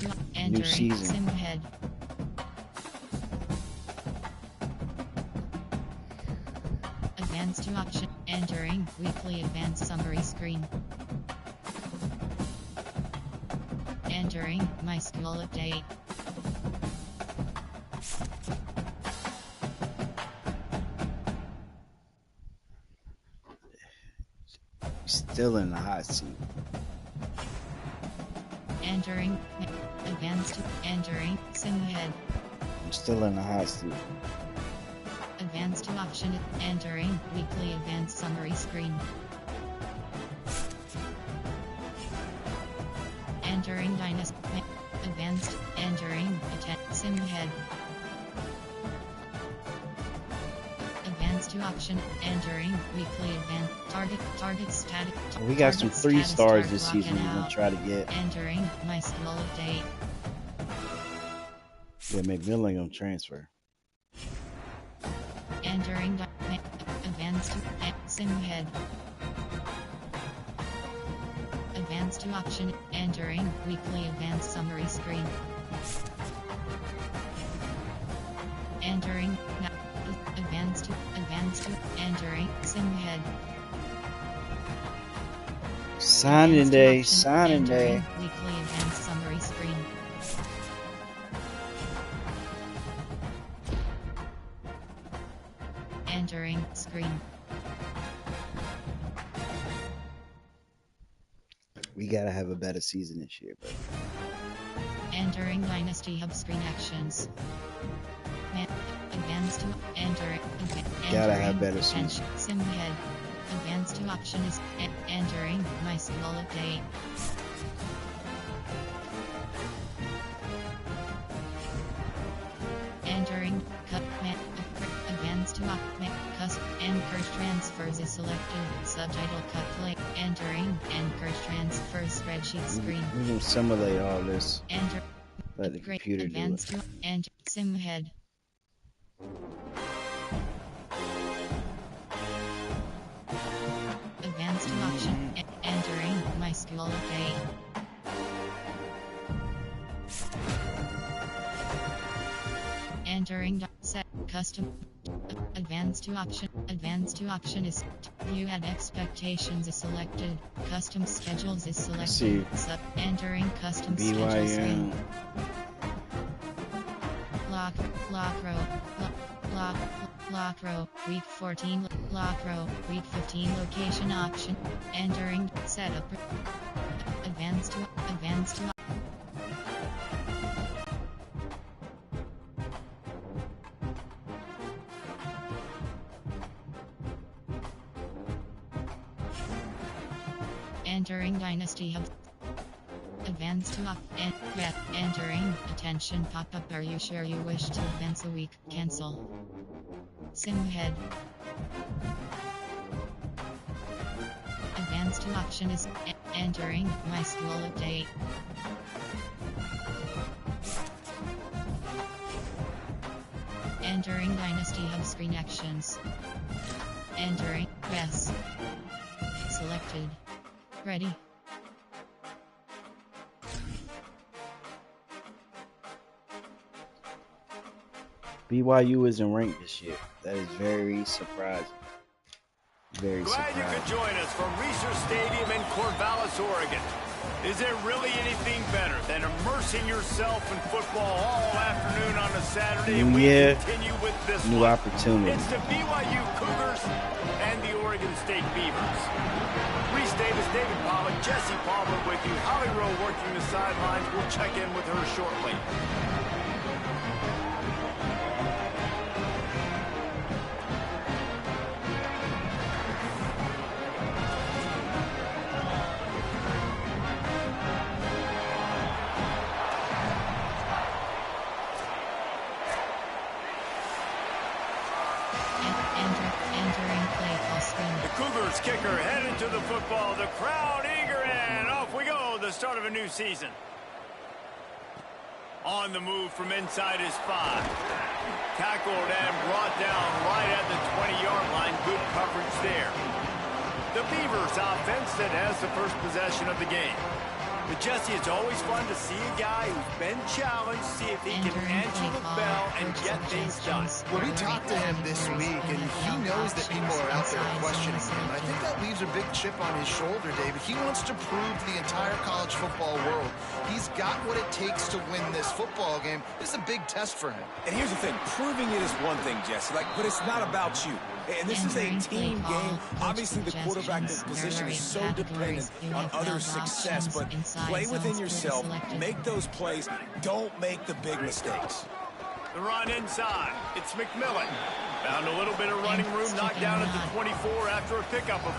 to New entering season. sim head. Advanced to option. Entering weekly advanced summary screen. Entering my school update. Still in the hot seat. Entering advanced to entering sim head. I'm still in the hot seat. Advanced to option. Entering weekly advanced summary screen. Entering Dynasty. Advanced. Entering sim head. Advanced to option. Entering weekly advanced target static. We got some 3 stars this season we're gonna out. try to get. Entering my skill update. Yeah, McMillan gonna transfer. Entering advanced sim head. Advanced to option. Entering weekly advanced summary screen. Entering advanced to entering sim head. Signing day, Option, signing day. entering weekly advanced summary screen. Entering screen. We gotta have a better season this year, but Entering Dynasty Hub screen actions. Advanced to entering. gotta have better season. Sim head. Advanced to option is entering my skill update. Entering cut advanced to custom anchor transfers is selected. Subtitle cut play. Entering anchor transfers spreadsheet screen. We're gonna simulate all this. Enter. Let the computer do Advanced it. to enter sim head. Advanced to option. Entering my skill update. Entering set custom. Advanced to option. Advanced to option is view at expectations is selected. Custom schedules is selected. Entering custom schedule screen. Lock row. Lock row. Week 14. Lock row. Week 15 location option. Entering setup. Advanced to entering Dynasty Hub. Advanced to entering attention pop-up. Are you sure you wish to advance a week? Cancel. Sim head. Advanced to option is entering my school update. Entering Dynasty Hub screen actions. Entering yes. Selected. Ready. BYU isn't ranked this year. That is very surprising. Very surprising. Glad you could join us from Research Stadium in Corvallis, Oregon. Is there really anything better than immersing yourself in football all afternoon on a Saturday? New year, continue with this new opportunity. It's the BYU Cougars and the Oregon State Beavers. Reese Davis, David Pollock, Jesse Palmer with you. Holly Rowe working the sidelines. We'll check in with her shortly. Entering play call screen. The Cougars kicker headed to the football. The crowd eager, and off we go. The start of a new season. On the move from inside his 5. Tackled and brought down right at the 20-yard line. Good coverage there. The Beavers offense that has the first possession of the game. But Jesse, it's always fun to see a guy who's been challenged, see if he can answer the bell and get things done. Well, we talked to him this week, and he knows that people are out there questioning him. I think that leaves a big chip on his shoulder, David. He wants to prove to the entire college football world he's got what it takes to win this football game. This is a big test for him. And here's the thing, proving it is one thing, Jesse, but it's not about you. And this is a team game. Obviously, the quarterback position is so dependent on others' success, but play within yourself, make those plays, don't make the big mistakes. The run inside. It's McMillan. Found a little bit of running room, knocked down at the 24 after a pickup of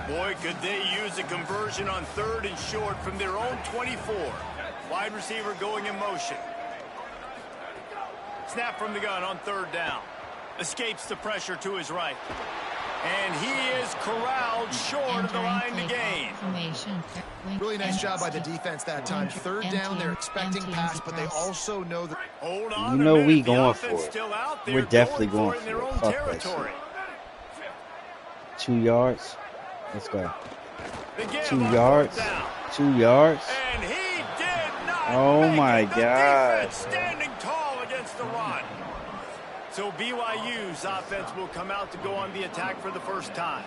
4. Boy, could they use a conversion on 3rd and short from their own 24. Wide receiver going in motion. Snap from the gun on 3rd down. Escapes the pressure to his right. And he is corralled short of the line to gain. Really nice job by the defense that time. 3rd down, they're expecting pass, but they also know that. Hold on, you know we the going for offense it. still out there, We're definitely going going for it in their for it. own Fuck that territory. shit. 2 yards. Let's go. The game 2 on yards. 4th down. 2 yards. And he did not Oh make my it. The God. defense standing tall against the run. So BYU's offense will come out to go on the attack for the first time.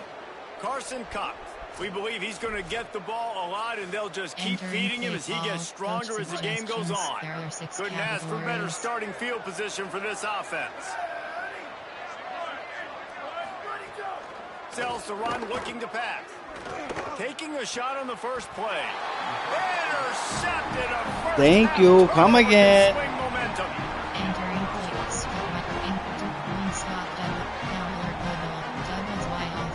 Carson Cox. We believe he's going to get the ball a lot, and they'll just keep feeding him as he gets stronger as the game goes on. Couldn't ask for better starting field position for this offense. Sells the run, looking to pass. Taking a shot on the first play. Intercepted a first. Thank you. Come again. Swing momentum. Entering play, stop, one stop, doubles wide off.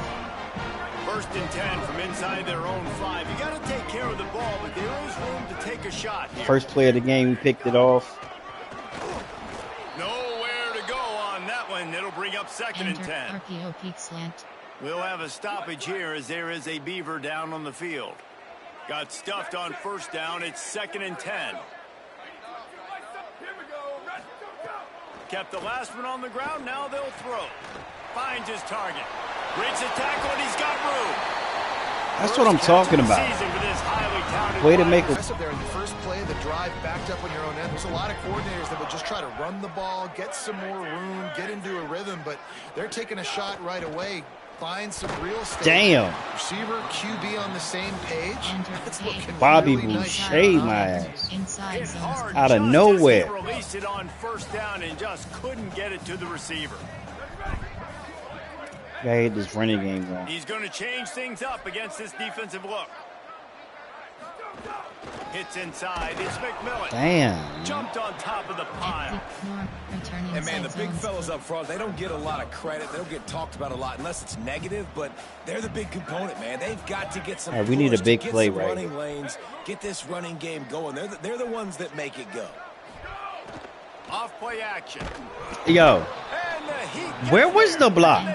1st and 10 from inside their own 5. You got to take care of the ball, but there is room to take a shot here. First play of the game, we picked it off. Nowhere to go on that one. It'll bring up 2nd and 10. RPO peak slant. We'll have a stoppage here as there is a Beaver down on the field. Got stuffed on 1st down. It's 2nd and 10. Kept the last one on the ground. Now they'll throw. Finds his target. Breaks a tackle, and he's got room. That's what I'm talking about. Way to make a. There in the first play, the drive backed up on your own end. There's a lot of coordinators that would just try to run the ball, get some more room, get into a rhythm, but they're taking a shot right away. Find some real estate. Damn. Receiver, QB on the same page. That's looking Bobby really Boucher, nice. my ass. Inside zones. Out of nowhere. He released it on 1st down and just couldn't get it to the receiver. Gotta get this running game going. He's going to change things up against this defensive look. Hits inside. It's McMillan. Damn. Jumped on top of the pile. And man, the big fellas up front, they don't get a lot of credit. They don't get talked about a lot unless it's negative, but they're the big component, man. They've got to get some. All right, we need a big play right running here. lanes, get this running game going. They're the ones that make it go. Off play action. Yo, And where was the block?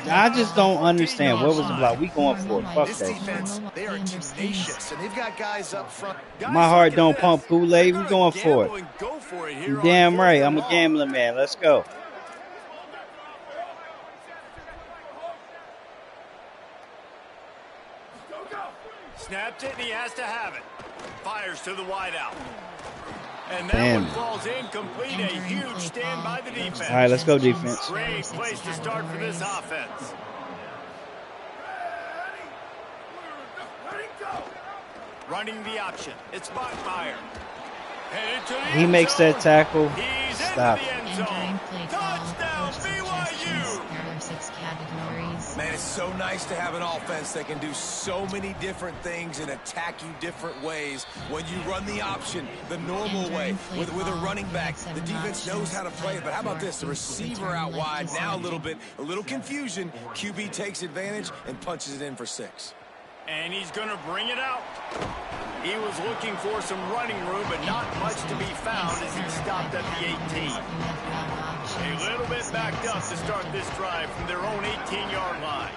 I just don't understand. Where was the block? We going for it. Fuck This that. defense, they are tenacious, and they've got guys up front. My heart don't pump Kool-Aid. We going for it. Go for it here You on damn 4th right. and I'm a long. gambling man. Let's go. Snapped it, and he has to have it. Fires to the wideout. And that Damn. one falls incomplete. A huge stand by the defense. All right, let's go defense. Great place to start for this offense. Running the option. It's Bachmeyer. Headed to the He end makes zone. that tackle. He's Stop. into the end Entering zone. play call. Touchdown, BYU. There are 6 categories. Man, it's so nice to have an offense that can do so many different things and attack you different ways. When you run the option the normal way with a running back, the defense knows how to play it. But how about this? The receiver out wide, now a little confusion. QB takes advantage and punches it in for 6. And he's going to bring it out. He was looking for some running room, but not much to be found as he stopped at the 18. A little bit backed up to start this drive from their own 18-yard line.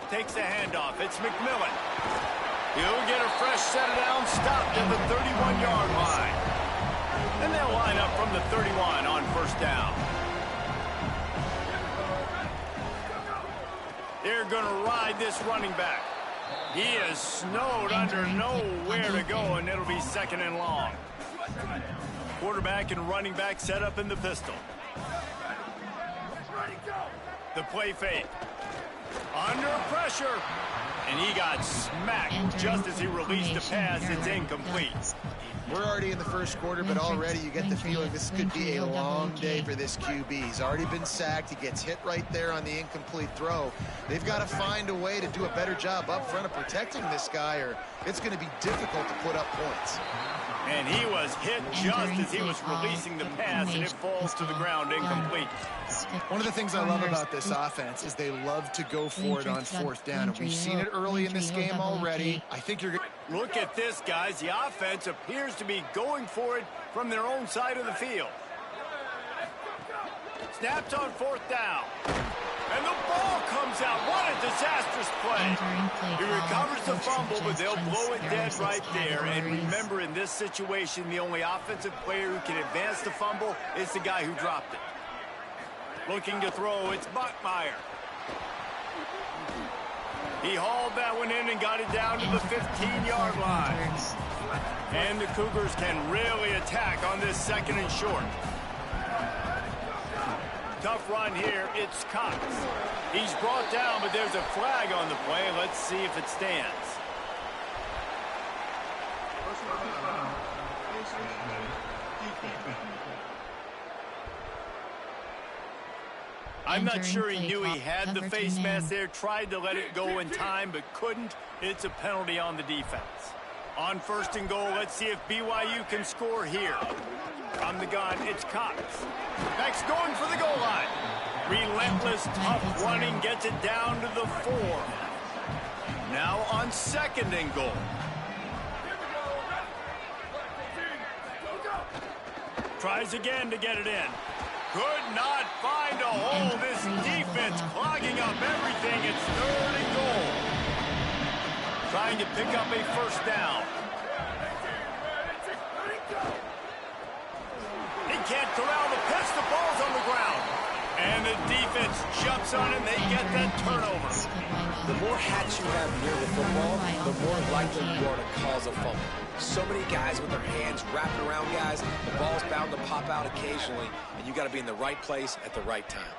Takes the handoff. It's McMillan. He'll get a fresh set down, stopped at the 31-yard line. And they'll line up from the 31 on 1st down. They're going to ride this running back. He is snowed under nowhere to go, and it'll be 2nd and long. Quarterback and running back set up in the pistol. The play fake. Under pressure. And he got smacked just as he released the pass. It's incomplete. We're already in the first quarter, but already you get the feeling this could be a long day for this QB. He's already been sacked. He gets hit right there on the incomplete throw. They've got to find a way to do a better job up front of protecting this guy, or it's going to be difficult to put up points. And he was hit just as he was releasing the pass, and it falls to the ground incomplete. One of the things I love about this offense is they love to go for it on 4th down. And we've seen it early in this game already. I think you're going to... Look at this, guys. The offense appears to be going for it from their own side of the field. Snaps on 4th down. And the ball comes out. What a disastrous play. He recovers the fumble, but they'll blow it dead right there. And remember, in this situation, the only offensive player who can advance the fumble is the guy who dropped it. Looking to throw, it's Buckmeyer. He hauled that one in and got it down to the 15-yard line. And the Cougars can really attack on this 2nd and short. Tough run here. It's Cox. He's brought down, but there's a flag on the play. Let's see if it stands. I'm not sure he knew he had the face mask there. Tried to let it go in time, but couldn't. It's a penalty on the defense. On 1st and goal, let's see if BYU can score here. From the gun, it's Cox. Next, going for the goal line. Relentless, tough running, gets it down to the 4. Now on 2nd and goal. Tries again to get it in. Could not find a hole. This defense clogging up everything. It's 3rd and goal. Trying to pick up a 1st down. He can't corral the pitch. The ball's on the ground. And the defense jumps on it, and they get that turnover. The more hats you have near the football, the more likely you are to cause a fumble. So many guys with their hands wrapping around guys. The ball's bound to pop out occasionally, and you got to be in the right place at the right time.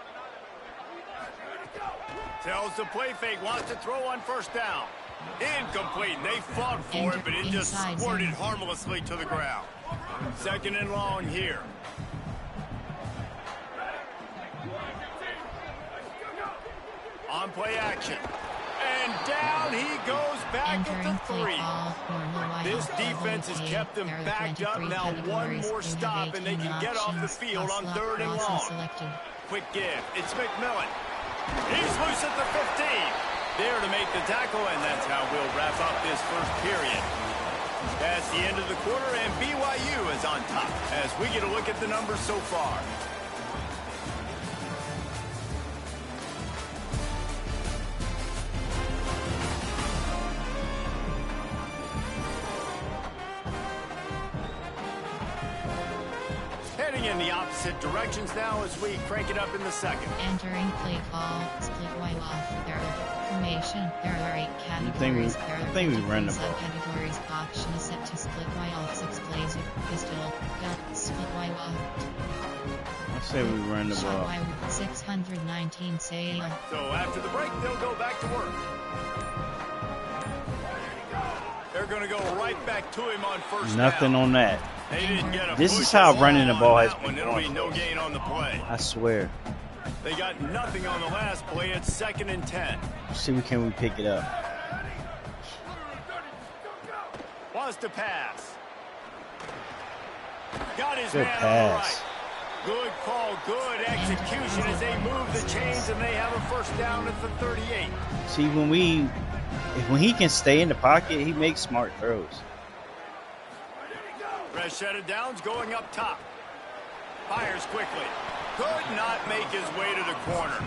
Tells the play fake, wants to throw on 1st down. Incomplete. They fought for it, but it just squirted harmlessly to the ground. 2nd and long here. On play action. And down he goes back at the 3. This defense has kept them backed up. Now one more stop, and they can get off the field on 3rd and long. Quick give. It's McMillan. He's loose at the 15. There to make the tackle, and that's how we'll wrap up this 1st period. That's the end of the quarter, and BYU is on top as we get a look at the numbers so far. Heading in the opposite directions now as we crank it up in the 2nd. Entering play call, split wide off, there formation, there are 8 categories, I think we run the ball. Subcategories, option is set to split wide off, 6 plays of pistol, gun, split wide off. I say we run the ball. 619 say. So after the break, they'll go back to work. They're going to go right back to him on 1st Nothing down. On that. They didn't get a This is how running the ball has been It'll be going. no gain on the play. I swear. They got nothing on the last play. It's 2nd and 10. See, can we pick it up? Wants to pass. Got his Good man pass. on the right. Good call, good execution as they move the chains, and they have a 1st down at the 38. See, when he can stay in the pocket, he makes smart throws. Rashetta Downs going up top. Fires quickly. Could not make his way to the corner.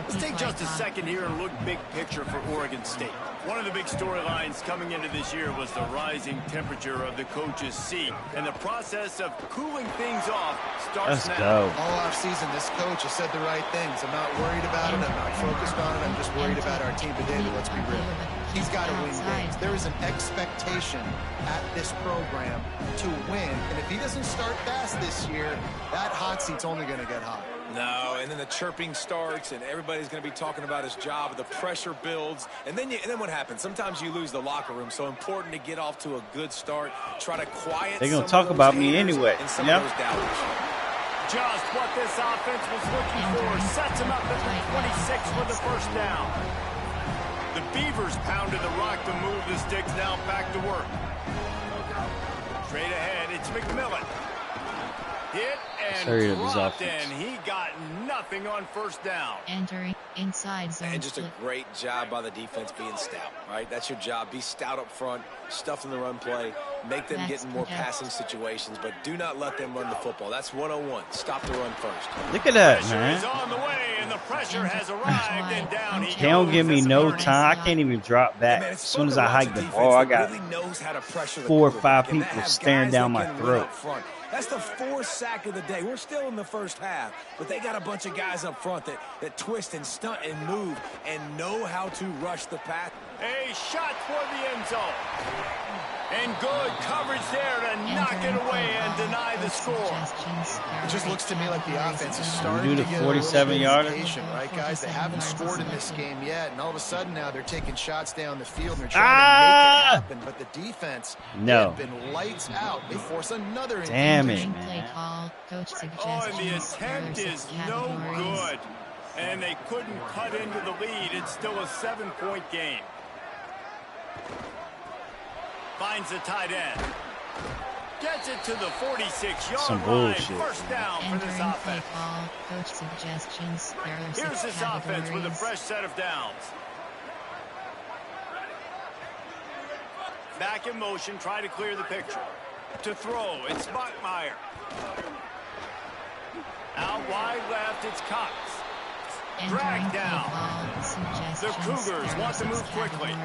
Let's take just a second here and look big picture for Oregon State. One of the big storylines coming into this year was the rising temperature of the coach's seat. And the process of cooling things off starts Let's now. go. All offseason, this coach has said the right things. I'm not worried about it. I'm not focused on it. I'm just worried about our team today, but let's be real. He's got to win games. There is an expectation at this program to win. And if he doesn't start fast this year, that hot seat's only going to get hot. No, and then the chirping starts, and everybody's going to be talking about his job. The pressure builds, and then what happens? Sometimes you lose the locker room. So important to get off to a good start. Try to quiet. They're going to talk about me anyway. Yep. Just what this offense was looking for. Sets him up at the 26 for the first down. The Beavers pounded the rock to move the sticks. Now back to work. Straight ahead, it's McMillan. Hit and dropped, and he got nothing on first down. Entering inside zone. And just a great job by the defense being stout, right? That's your job. Be stout up front, stuff in the run play, make them get in more passing situations, but do not let them run the football. That's 101. Stop the run first. Look at that, pressure man. Is on the way, and the pressure has arrived, and down he They don't give me no time. I can't even drop back. Man, As soon as I hike the ball, I got really knows how to pressure 4 or 5 people staring down my throat. That's the 4th sack of the day. We're still in the first half, but they got a bunch of guys up front that twist and stunt and move and know how to rush the pass. A shot toward the end zone. And good coverage there to knock it away and deny the score. It just looks to me like the offense is starting to get a 47-yarder, right, guys? They haven't scored in this game yet, and all of a sudden now they're taking shots down the field and they're trying to make it happen. But the defense has been lights out. They force another. Damn it, man. Oh, and the attempt is no good. And they couldn't cut into the lead. It's still a 7-point game. Finds the tight end. Gets it to the 46-yard line. First down for this offense. Coach suggestions. Here's this offense with a fresh set of downs. Back in motion, try to clear the picture. To throw, it's Bachmeier. Out wide left, it's Cox. Drag down. The Cougars want to move quickly.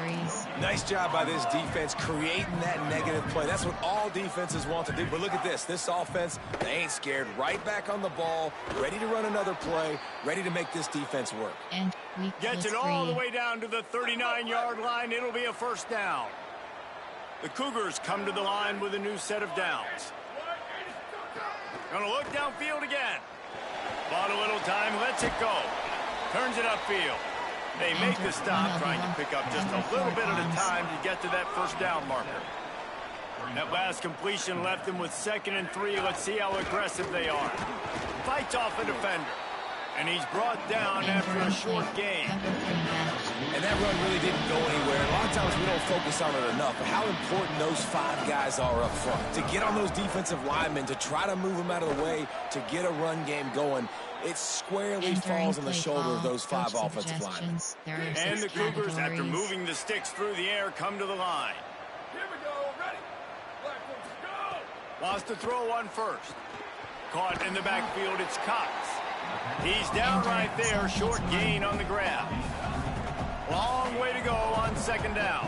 Nice job by this defense creating that negative play. That's what all defenses want to do. But look at this. This offense, they ain't scared. Right back on the ball, ready to run another play, ready to make this defense work. And gets it all the way down to the 39-yard line. It'll be a first down. The Cougars come to the line with a new set of downs. Gonna look downfield again. Bought a little time, lets it go. Turns it upfield. They make the stop, trying to pick up just a little bit at a time to get to that first down marker. That last completion left them with 2nd and 3. Let's see how aggressive they are. Fights off a defender. And he's brought down after a short gain. And that run really didn't go anywhere. A lot of times we don't focus on it enough, but how important those 5 guys are up front. To get on those defensive linemen, to try to move them out of the way, to get a run game going, it squarely falls on the shoulder of those 5 offensive linemen. And the Cougars, after moving the sticks through the air, come to the line. Here we go, ready. Go. Wants to throw on first. Caught in the backfield, it's Cox. He's down right there, short gain on the grab. Long way to go on 2nd down.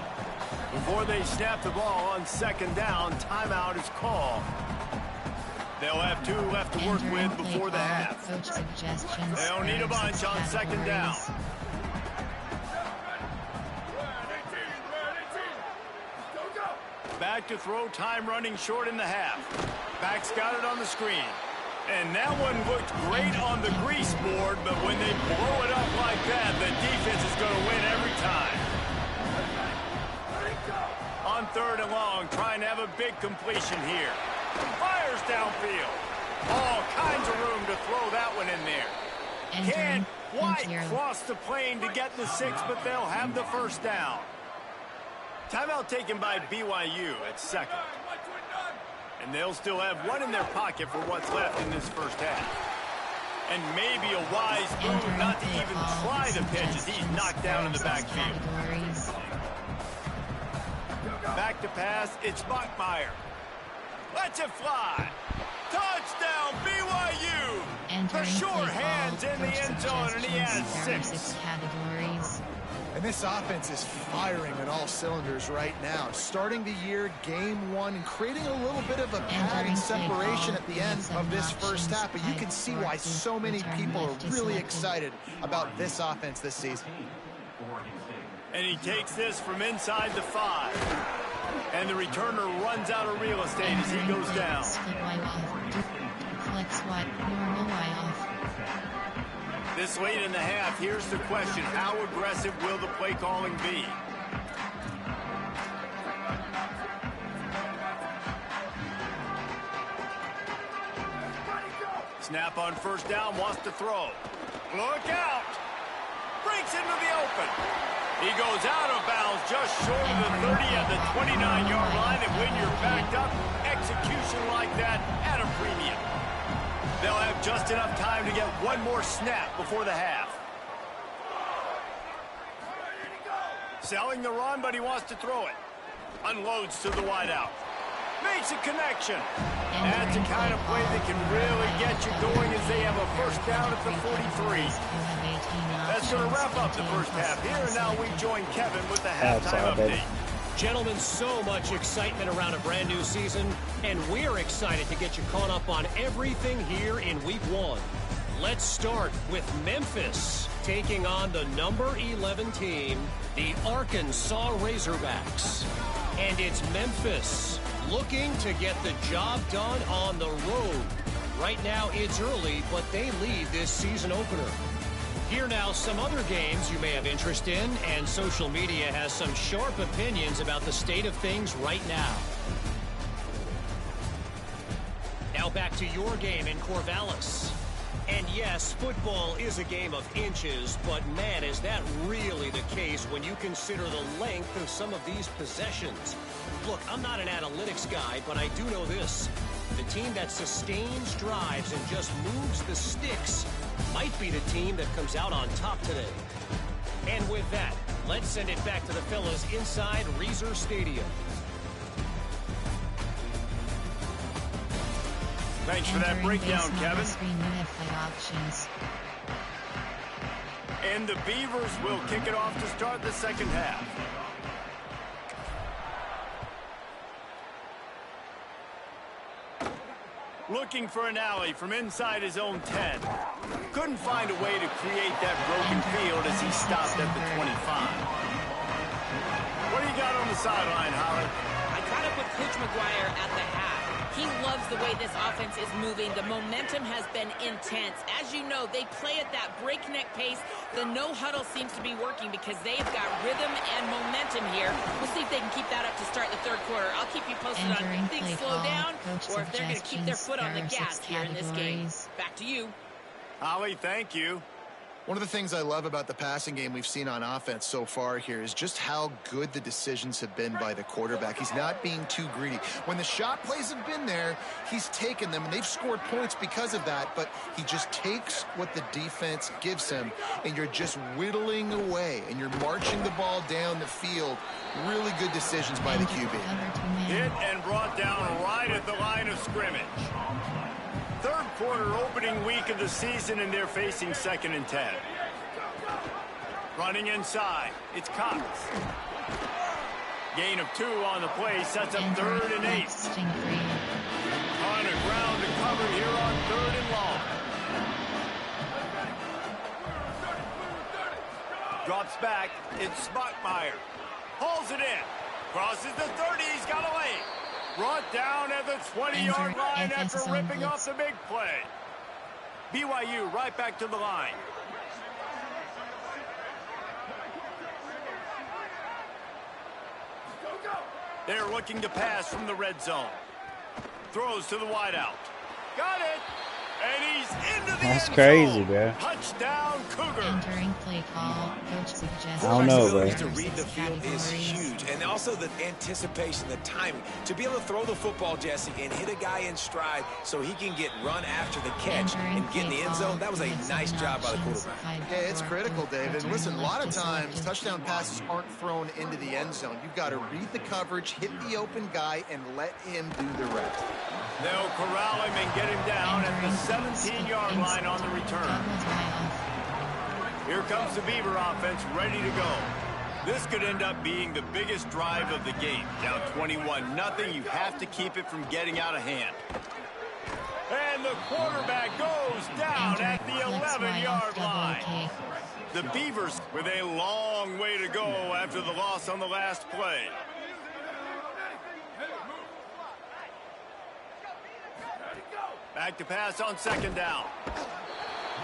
Before they snap the ball on 2nd down, timeout is called. They'll have 2 left to work with before the half. They'll need a bunch on 2nd down. Back to throw, time running short in the half. Back's got it on the screen. And that one looked great on the grease board, but when they blow it up like that, the defense is going to win every time. On 3rd and long, trying to have a big completion here. Fires downfield. All kinds of room to throw that one in there. Can't quite cross the plane to get the 6, but they'll have the first down. Timeout taken by BYU at 2nd. And they'll still have 1 in their pocket for what's left in this first half. And maybe a wise move not to even try the pitch as he's knocked down in the backfield. Back to pass, it's Bachmeier. Lets it fly. Touchdown, BYU! The sure hands in the end zone, and he has 6. And this offense is firing on all cylinders right now. Starting the year, game 1, and creating a little bit of a pad and separation at the end of this first half. But you can see why so many people are really excited about this offense this season. And he takes this from inside the 5. And the returner runs out of real estate as he goes down. Flex Y, normal Y off. This late in the half, here's the question. How aggressive will the play calling be? Snap on first down, wants to throw. Look out! Breaks into the open. He goes out of bounds just short of the 30 at the 29-yard line. And when you're backed up, execution like that at a premium. They'll have just enough time to get one more snap before the half. Selling the run, but he wants to throw it. Unloads to the wideout. Makes a connection. That's the kind of play that can really get you going as they have a first down at the 43. That's going to wrap up the first half here, and now we join Kevin with the halftime update. Gentlemen, so much excitement around a brand new season, and we're excited to get you caught up on everything here in Week 1. Let's start with Memphis taking on the number 11 team, the Arkansas Razorbacks. And it's Memphis looking to get the job done on the road. Right now it's early, but they lead this season opener. Here now some other games you may have interest in, and social media has some sharp opinions about the state of things right now. Now back to your game in Corvallis. And yes, football is a game of inches, but man, is that really the case when you consider the length of some of these possessions. Look, I'm not an analytics guy, but I do know this. The team that sustains drives and just moves the sticks might be the team that comes out on top today. And with that, let's send it back to the fellas inside Reser Stadium. Thanks for that breakdown, Kevin. And the Beavers will kick it off to start the second half. Looking for an alley from inside his own 10. Couldn't find a way to create that broken field as he stopped at the 25. What do you got on the sideline, Holly? I caught up with Coach McGuire at the half. He loves the way this offense is moving. The momentum has been intense. As you know, they play at that breakneck pace. The no huddle seems to be working because they've got rhythm and momentum here. We'll see if they can keep that up to start the third quarter. I'll keep you posted on if things slow down or if they're going to keep their foot on the gas here in this game. Back to you. Holly, thank you. One of the things I love about the passing game we've seen on offense so far here is just how good the decisions have been by the quarterback. He's not being too greedy. When the shot plays have been there, he's taken them, and they've scored points because of that, but he just takes what the defense gives him, and you're just whittling away, and you're marching the ball down the field. Really good decisions by the QB. Hit and brought down right at the line of scrimmage. Third quarter opening week of the season, and they're facing 2nd and 10. Running inside, it's Cox. Gain of 2 on the play, sets up 3rd and 8. On the ground to cover here on 3rd and long. Drops back, it's Spockmeyer. Hauls it in. Crosses the 30, he's got a lane. Brought down at the 20-yard line after ripping off the big play. BYU right back to the line. They're looking to pass from the red zone. Throws to the wideout. Got it. And he's into the That's end crazy, zone. bro. Touchdown, Cougar. Entering play call, coach suggests. I don't know, bro. To read the field is huge, and also the anticipation, the timing. To be able to throw the football, Jesse, and hit a guy in stride so he can get run after the catch and get in the end zone, that was a nice job by the quarterback. Yeah, it's critical, David. And listen, a lot of times touchdown passes aren't thrown into the end zone. You've got to read the coverage, hit the open guy, and let him do the rest. They'll corral him and get him down at the 17-yard line on the return. Here comes the Beaver offense ready to go. This could end up being the biggest drive of the game. Down 21-0, you have to keep it from getting out of hand. And the quarterback goes down at the 11-yard line. The Beavers with a long way to go after the loss on the last play. Back to pass on second down.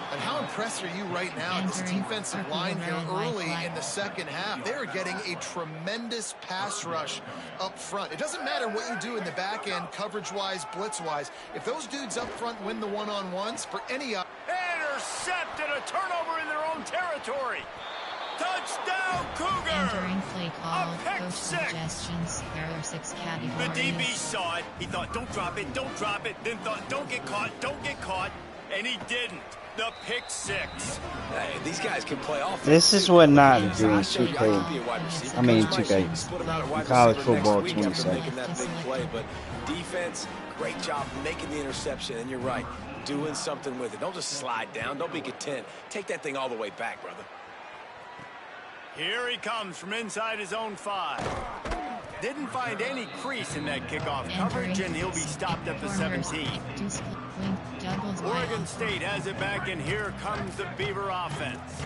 And how impressed are you right now at this defensive line here early in the second half? They are getting a tremendous pass rush up front. It doesn't matter what you do in the back end, coverage-wise, blitz-wise. If those dudes up front win the one-on-ones for any... Intercepted, a turnover in their own territory. Touchdown, Cougar! Entering play call, a pick coach six. Suggestions. There are 6 categories. The DB saw it. He thought, don't drop it, don't drop it. Then thought, don't get caught, don't get caught. And he didn't. The pick six. Hey, these guys can play offense. This is what not doing 2K. I mean 2K. College football 27. Making that big play, but defense, great job making the interception. And you're right, doing something with it. Don't just slide down. Don't be content. Take that thing all the way back, brother. Here he comes from inside his own 5. Didn't find any crease in that kickoff coverage, and he'll be stopped at the 17. Oregon State has it back, and here comes the Beaver offense.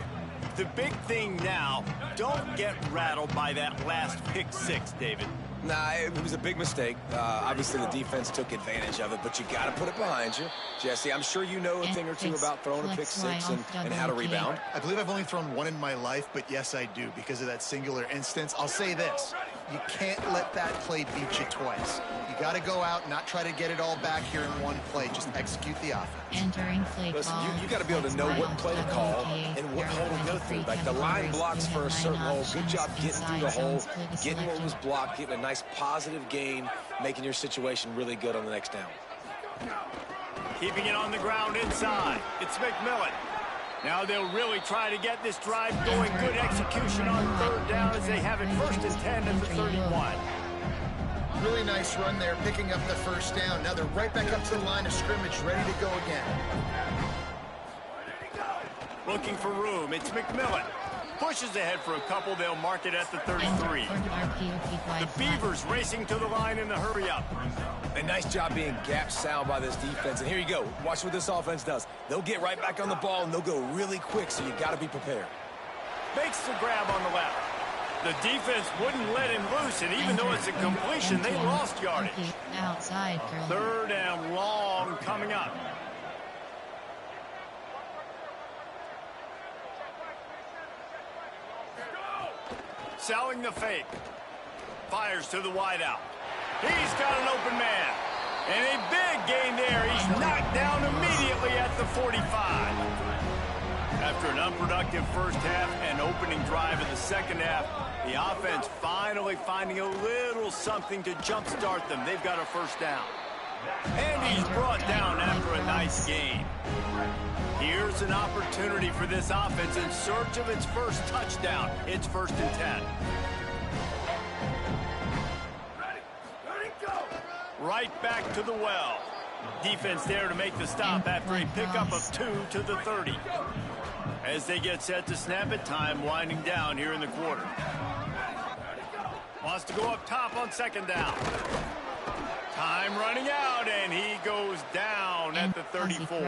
The big thing now, don't get rattled by that last pick six, David. Nah, it was a big mistake. Obviously, the defense took advantage of it, but you got to put it behind you. Jesse, I'm sure you know a thing or two about throwing a pick six and how to rebound. I believe I've only thrown one in my life, but yes, I do because of that singular instance. I'll say this. You can't let that play beat you twice. You got to go out and not try to get it all back here in one play. Just execute the offense. Entering play Listen, call. you got to be able to know what play to call and what hole to go through. Like the line blocks for a certain hole. Good job getting through the hole, getting what was blocked, getting a nice positive gain, making your situation really good on the next down. Keeping it on the ground inside. It's McMillan. Now they'll really try to get this drive going. Good execution on third down as they have it 1st and 10 at the 31. Really nice run there, picking up the first down. Now they're right back up to the line of scrimmage, ready to go again. Looking for room. It's McMillan. Pushes ahead for a couple. They'll mark it at the 33. The Beavers racing to the line in the hurry up. A nice job being gap sound by this defense. And here you go. Watch what this offense does. They'll get right back on the ball, and they'll go really quick, so you got to be prepared. Makes the grab on the left. The defense wouldn't let him loose, and even though it's a completion, they lost yardage. Outside, 3rd and long coming up. Selling the fake. Fires to the wideout. He's got an open man. And a big gain there. He's knocked down immediately at the 45. After an unproductive first half and opening drive in the second half, the offense finally finding a little something to jumpstart them. They've got a first down. And he's brought down after a nice gain. Here's an opportunity for this offense in search of its first touchdown. It's 1st and 10. Right back to the well. Defense there to make the stop after a pickup of 2 to the 30. As they get set to snap it, time winding down here in the quarter. Wants to go up top on 2nd down. Time running out, and he goes down at the 34.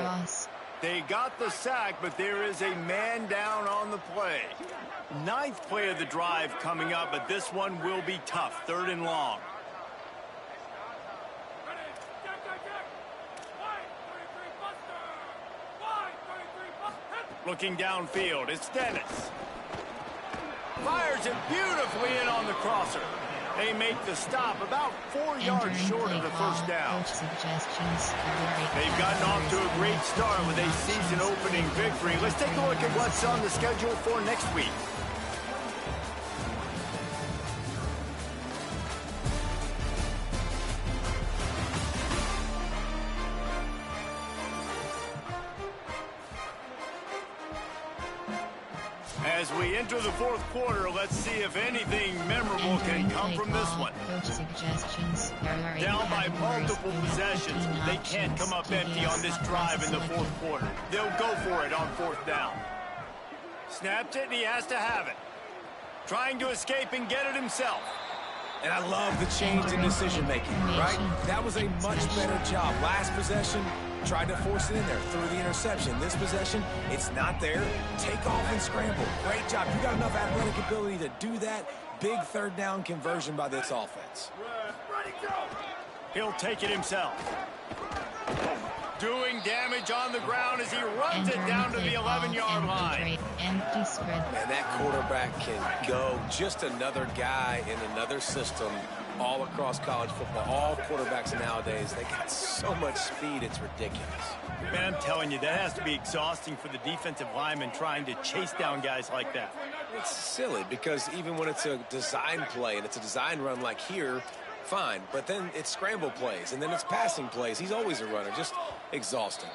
They got the sack, but there is a man down on the play. 9th play of the drive coming up, but this one will be tough. 3rd and long. Looking downfield, it's Dennis. Fires it beautifully in on the crosser. They make the stop about 4 yards short of the first down. They've gotten off to a great start with a season-opening victory. Let's take a look at what's on the schedule for next week. As we enter the 4th quarter, let's see if anything memorable can come from this one. Down by multiple possessions, they can't come up empty on this drive in the 4th quarter. They'll go for it on 4th down. Snapped it, and he has to have it. Trying to escape and get it himself. And I love the change in decision-making, right? That was a much better job. Last possession, tried to force it in there, threw the interception. This possession, it's not there. Take off and scramble. Great job. You got enough athletic ability to do that. Big third down conversion by this offense. He'll take it himself. Doing damage on the ground as he runs it down to the 11-yard line. Empty spread. And that quarterback can go. Just another guy in another system all across college football. All quarterbacks nowadays, they got so much speed, it's ridiculous. Man, I'm telling you, that has to be exhausting for the defensive lineman trying to chase down guys like that. It's silly because even when it's a design play and it's a design run like here, fine, but then it's scramble plays, and then it's passing plays. He's always a runner, just exhausting.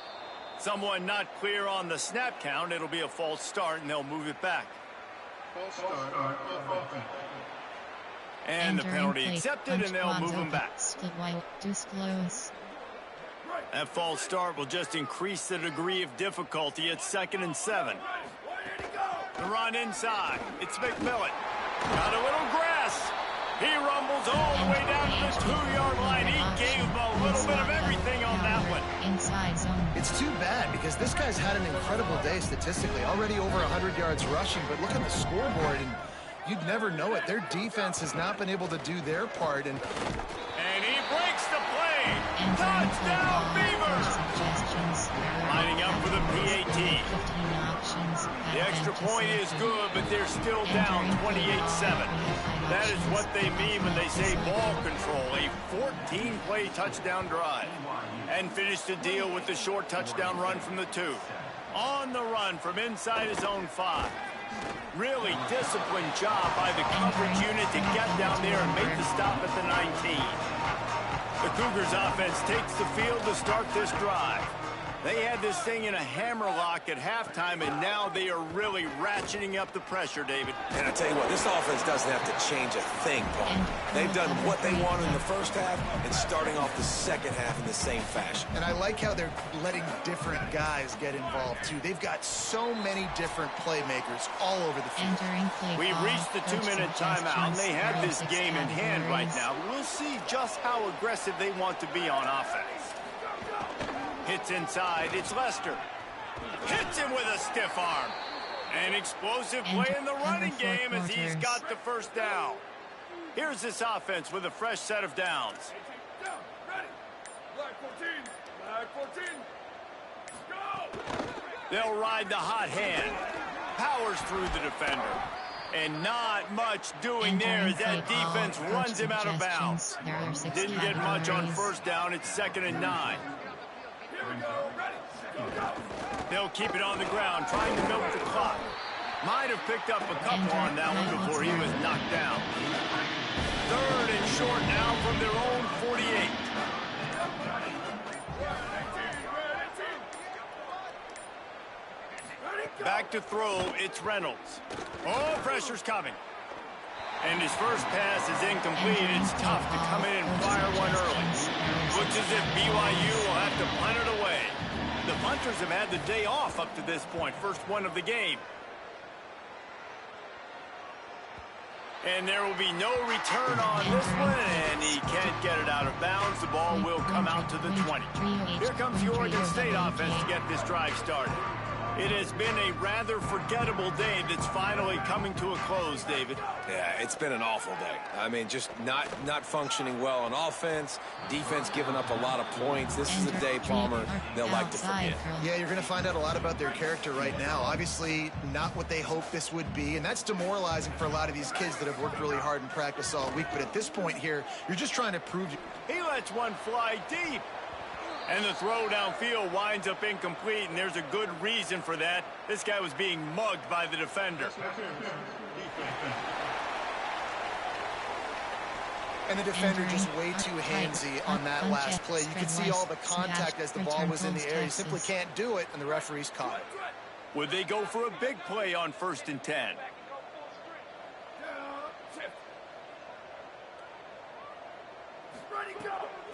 Someone not clear on the snap count. It'll be a false start, and they'll move it back. And the penalty accepted, and they'll move him back. Disclose. That false start will just increase the degree of difficulty at 2nd and 7. The run inside. It's McMillan. Got a little grass. He rumbles all the way down to the 2-yard line. He gave him a little bit of everything on that one. Inside zone. It's too bad because this guy's had an incredible day statistically. Already over 100 yards rushing, but look at the scoreboard, and you'd never know it. Their defense has not been able to do their part. And he breaks the play. Touchdown, Beavers. Lining up for the PAT. The extra point is good, but they're still down 28-7. That is what they mean when they say ball control. A 14-play touchdown drive. And finish the deal with the short touchdown run from the 2. On the run from inside his own 5. Really disciplined job by the coverage unit to get down there and make the stop at the 19. The Cougars offense takes the field to start this drive. They had this thing in a hammerlock at halftime, and now they are really ratcheting up the pressure, David. And I tell you what, this offense doesn't have to change a thing, Paul. They've done what they wanted in the first half and starting off the second half in the same fashion. And I like how they're letting different guys get involved, too. They've got so many different playmakers all over the field. We've reached the 2-minute timeout, and they have this game in hand right now. We'll see just how aggressive they want to be on offense. Hits inside. It's Lester. Hits him with a stiff arm. An explosive play in the running game as he's got the first down. Here's this offense with a fresh set of downs. They'll ride the hot hand. Powers through the defender. And not much doing there as that defense runs him out of bounds. Didn't get much on first down. It's 2nd and 9. They'll keep it on the ground, trying to milk the clock. Might have picked up a couple on that one before he was knocked down. 3rd and short now from their own 48. Back to throw, it's Reynolds. Oh, pressure's coming. And his first pass is incomplete. It's tough to come in and fire one early. Looks as if BYU will have to punt it away. The punters have had the day off up to this point. First one of the game. And there will be no return on this one, and he can't get it out of bounds. The ball will come out to the 20. Here comes the Oregon State offense to get this drive started. It has been a rather forgettable day that's finally coming to a close, David. Yeah, it's been an awful day. I mean, just not functioning well on offense. Defense giving up a lot of points. This is a day, Palmer, they'll like to forget. Yeah, you're going to find out a lot about their character right now. Obviously, not what they hoped this would be, and that's demoralizing for a lot of these kids that have worked really hard in practice all week. But at this point here, you're just trying to prove... He lets one fly deep. And the throw downfield winds up incomplete, and there's a good reason for that. This guy was being mugged by the defender. And the defender just way too handsy on that last play. You could see all the contact as the ball was in the air. He simply can't do it, and the referee's caught it. Would they go for a big play on 1st and 10?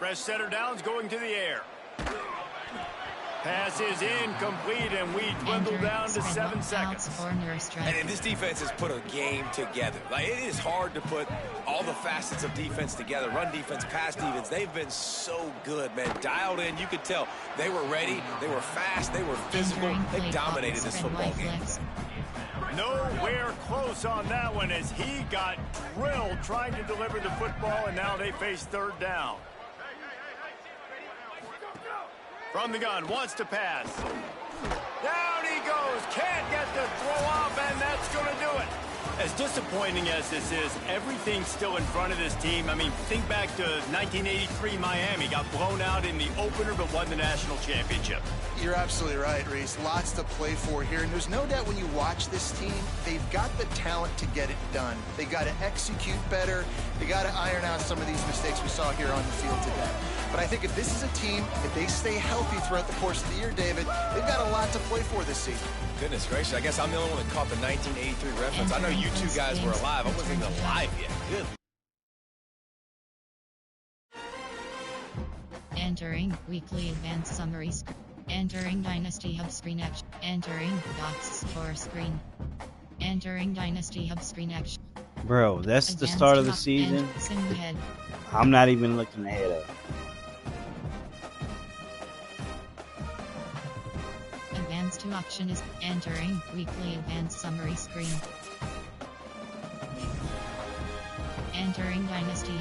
Fresh setter downs going to the air. Pass is incomplete, and we dwindle down to 7 seconds. And this defense has put a game together. Like, it is hard to put all the facets of defense together. Run defense, pass defense. They've been so good, man. Dialed in. You could tell they were ready. They were fast. They were physical. They dominated this football game. Nowhere close on that one as he got drilled trying to deliver the football, and now they face third down. From the gun, wants to pass. Down he goes, can't get the throw off, and that's going to do it. As disappointing as this is, everything's still in front of this team. I mean, think back to 1983 Miami. Got blown out in the opener, but won the national championship. You're absolutely right, Reese. Lots to play for here. And there's no doubt when you watch this team, they've got the talent to get it done. They got to execute better. They got to iron out some of these mistakes we saw here on the field today. But I think if this is a team, if they stay healthy throughout the course of the year, David, they've got a lot to play for this season. Goodness gracious, I guess I'm the only one that caught the 1983 reference. I know you two guys were alive. I wasn't even alive yet. Good. Entering weekly advanced summary screen. Entering Dynasty Hub screen action. Entering docs score screen. Entering Dynasty Hub screen action. Bro, that's the start of the season. I'm not even looking ahead of. Advanced to option is entering weekly advanced summary screen. Entering Dynasty